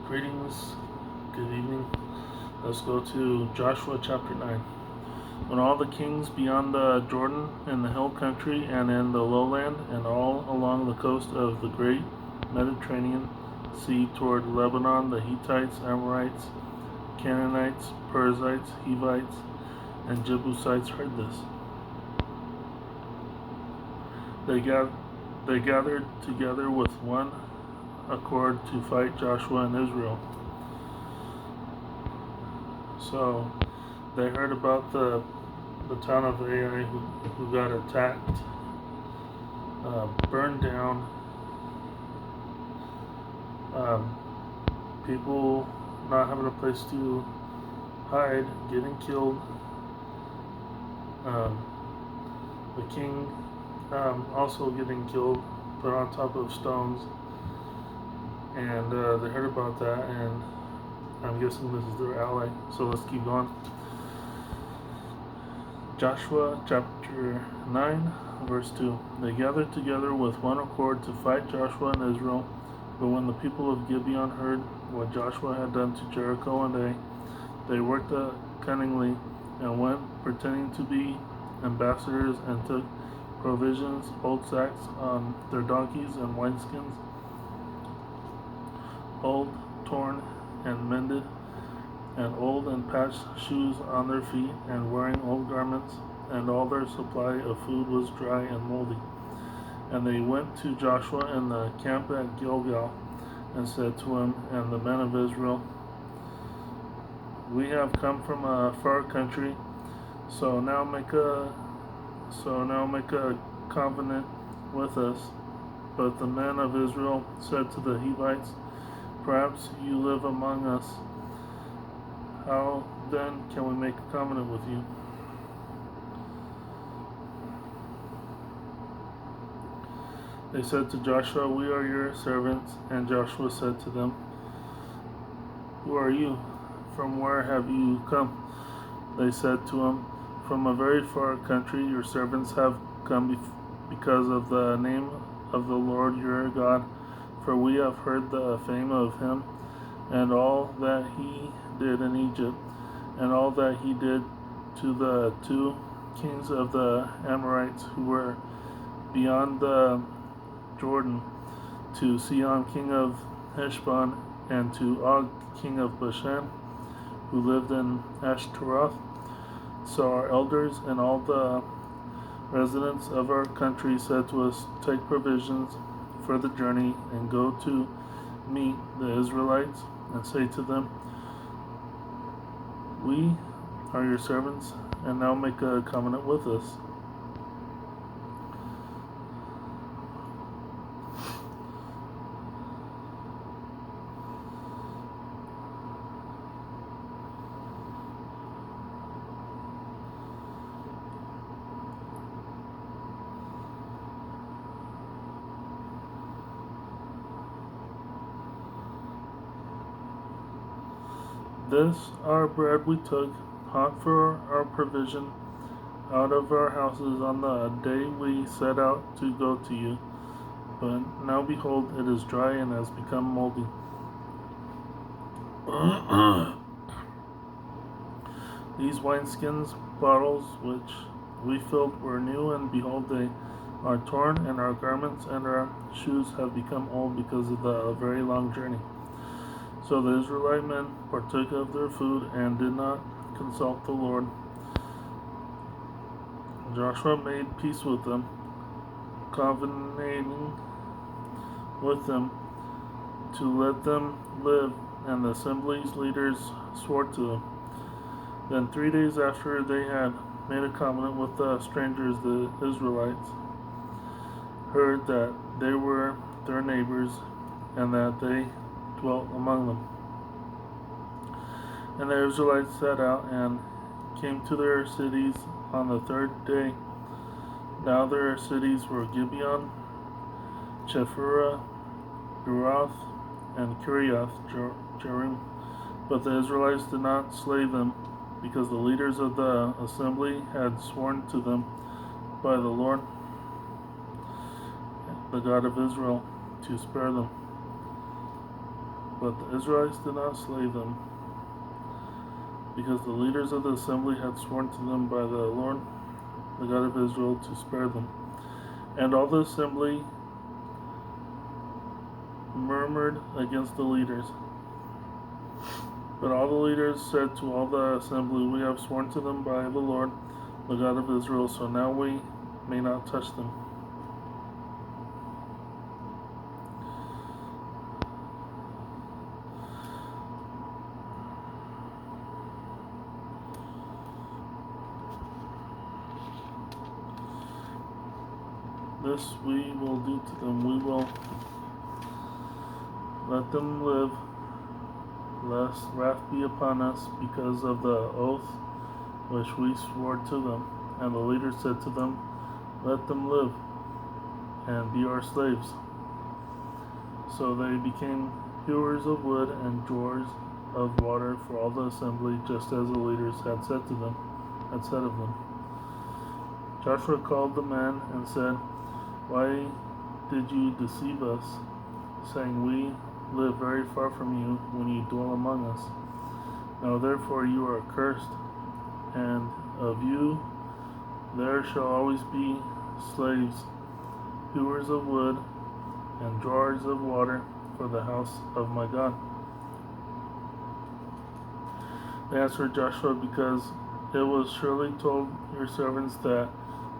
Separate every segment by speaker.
Speaker 1: Greetings, good evening. Let's go to Joshua chapter 9. When all the kings beyond the Jordan, in the hill country, and in the lowland, and all along the coast of the great Mediterranean Sea toward Lebanon, the Hittites, Amorites, Canaanites, Perizzites, Hivites, and Jebusites heard this, they gathered together with one accord to fight Joshua and Israel. So they heard about the town of Ai who got attacked, burned down, people not having a place to hide, getting killed, the king also getting killed, put on top of stones, and they heard about that, and I'm guessing this is their ally. So let's keep going. Joshua chapter 9, verse 2. They gathered together with one accord to fight Joshua and Israel. But when the people of Gibeon heard what Joshua had done to Jericho and Ai, they worked cunningly and went pretending to be ambassadors and took provisions, old sacks on their donkeys, and wineskins, old, torn, and mended, and old and patched shoes on their feet, and wearing old garments, and all their supply of food was dry and moldy. And they went to Joshua in the camp at Gilgal, and said to him and the men of Israel, "We have come from a far country, so now make a covenant with us." But the men of Israel said to the Hivites, "Perhaps you live among us. How then can we make a covenant with you?" They said to Joshua, "We are your servants." And Joshua said to them, "Who are you? From where have you come?" They said to him, "From a very far country. Your servants have come because of the name of the Lord your God, for we have heard the fame of him and all that he did in Egypt, and all that he did to the two kings of the Amorites who were beyond the Jordan, to Sihon king of Heshbon, and to Og king of Bashan, who lived in Ashtaroth. So our elders and all the residents of our country said to us, 'Take provisions for the journey and go to meet the Israelites and say to them, We are your servants, and now make a covenant with us.'" "This our bread we took, hot for our provision, out of our houses on the day we set out to go to you. But now behold, it is dry and has become moldy." These wineskins bottles which we filled were new, and behold, they are torn, and our garments and our shoes have become old because of the very long journey. So the Israelite men partook of their food and did not consult the Lord. Joshua made peace with them, covenanting with them to let them live, and the assembly's leaders swore to them. Then 3 days after they had made a covenant with the strangers, the Israelites heard that they were their neighbors, and that they dwelt among them. And the Israelites set out and came to their cities on the third day. Now their cities were Gibeon, Chephirah, Beeroth, and Kiriath Jearim. But the Israelites did not slay them, because the leaders of the assembly had sworn to them by the Lord, the God of Israel, to spare them. But the Israelites did not slay them, because the leaders of the assembly had sworn to them by the Lord, the God of Israel, to spare them. And all the assembly murmured against the leaders. But all the leaders said to all the assembly, "We have sworn to them by the Lord, the God of Israel, so now we may not touch them." This we will do to them. We will let them live, lest wrath be upon us because of the oath which we swore to them. And the leaders said to them, "Let them live and be our slaves." So they became hewers of wood and drawers of water for all the assembly, just as the leaders had said of them. Joshua called the men and said, "Why did you deceive us, saying, 'We live very far from you,' when you dwell among us? Now therefore you are accursed, and of you there shall always be slaves, hewers of wood, and drawers of water for the house of my God." They answered Joshua, "Because it was surely told your servants that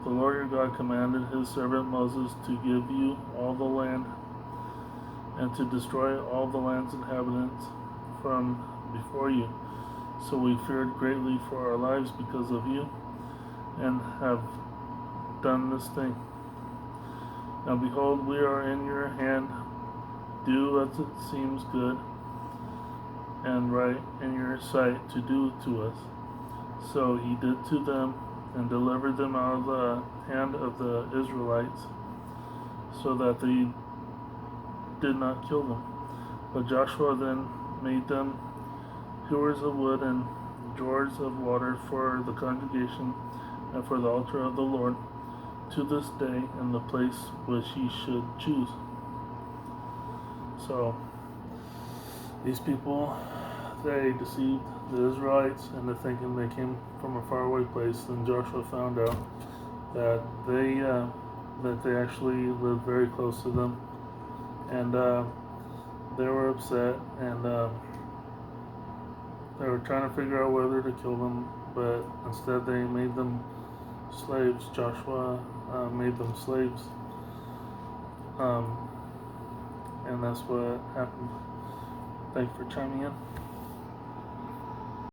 Speaker 1: the Lord your God commanded his servant Moses to give you all the land and to destroy all the land's inhabitants from before you. So we feared greatly for our lives because of you, and have done this thing. Now behold, we are in your hand. Do as it seems good and right in your sight to do to us." So he did to them, and delivered them out of the hand of the Israelites, so that they did not kill them. But Joshua then made them hewers of wood and drawers of water for the congregation and for the altar of the Lord, to this day, in the place which he should choose. So these people, they deceived the Israelites into thinking they came from a faraway place. Then Joshua found out that they actually lived very close to them, and they were upset, and they were trying to figure out whether to kill them, but instead they made them slaves. Joshua made them slaves, and that's what happened. Thanks for chiming in.